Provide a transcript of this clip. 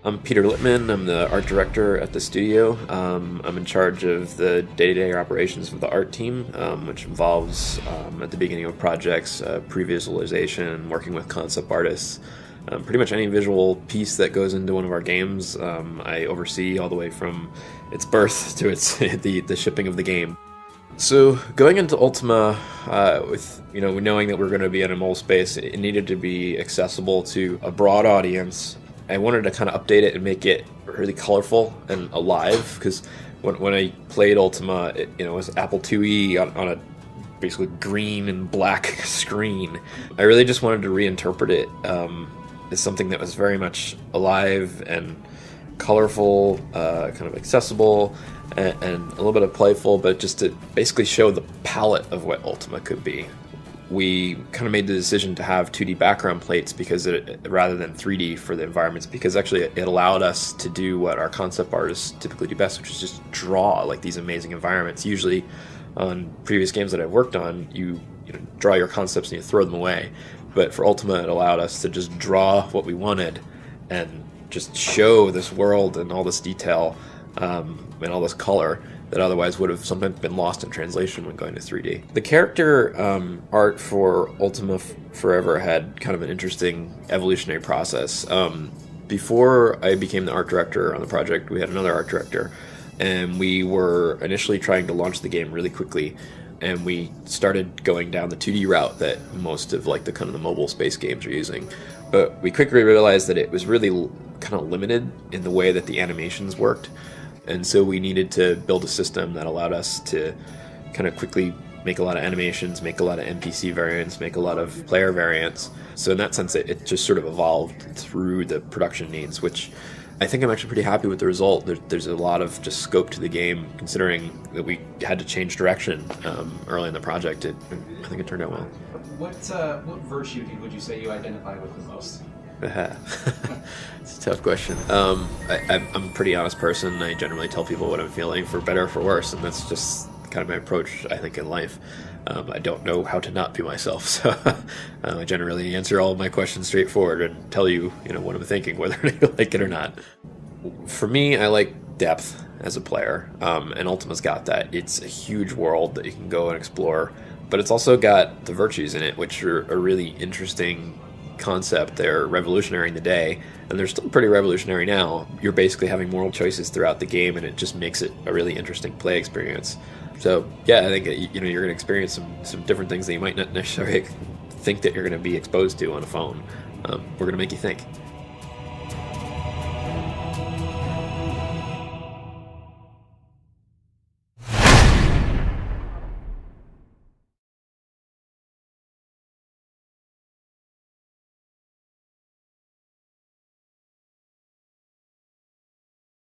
I'm Peter Lipman. I'm the art director at the studio. I'm in charge of the day-to-day operations of the art team, which involves, at the beginning of projects, pre-visualization, working with concept artists. Pretty much any visual piece that goes into one of our games, I oversee all the way from its birth to its the shipping of the game. So going into Ultima, with knowing that we're going to be in a mole space, it needed to be accessible to a broad audience. I wanted to kind of update it and make it really colorful and alive, because when I played Ultima, it was Apple IIe on a basically green and black screen. I really just wanted to reinterpret it as something that was very much alive and colorful, kind of accessible, and a little bit of playful, but just to basically show the palette of what Ultima could be. We kind of made the decision to have 2D background plates rather than 3D for the environments, because actually it allowed us to do what our concept artists typically do best, which is just draw like these amazing environments. Usually on previous games that I've worked on, you draw your concepts and you throw them away. But for Ultima, it allowed us to just draw what we wanted and just show this world and all this detail and all this color that otherwise would have sometimes been lost in translation when going to 3D. The character art for Ultima Forever had kind of an interesting evolutionary process. Before I became the art director on the project, we had another art director, and we were initially trying to launch the game really quickly, and we started going down the 2D route that most of the kind of the mobile space games are using. But we quickly realized that it was really kind of limited in the way that the animations worked. And so we needed to build a system that allowed us to kind of quickly make a lot of animations, make a lot of NPC variants, make a lot of player variants. So in that sense, it just sort of evolved through the production needs, which I think I'm actually pretty happy with the result. There's a lot of just scope to the game, considering that we had to change direction early in the project. I think it turned out well. What virtue would you say you identify with the most? It's a tough question. I'm a pretty honest person. I generally tell people what I'm feeling, for better or for worse, and that's just kind of my approach, I think, in life. I don't know how to not be myself, so I generally answer all of my questions straightforward and tell you, what I'm thinking, whether you like it or not. For me, I like depth as a player, and Ultima's got that. It's a huge world that you can go and explore, but it's also got the virtues in it, which are a really interesting concept. They're revolutionary in the day, and they're still pretty revolutionary now. You're basically having moral choices throughout the game, and it just makes it a really interesting play experience. So yeah, I think you're going to experience some different things that you might not necessarily think that you're going to be exposed to on a phone. We're going to make you think.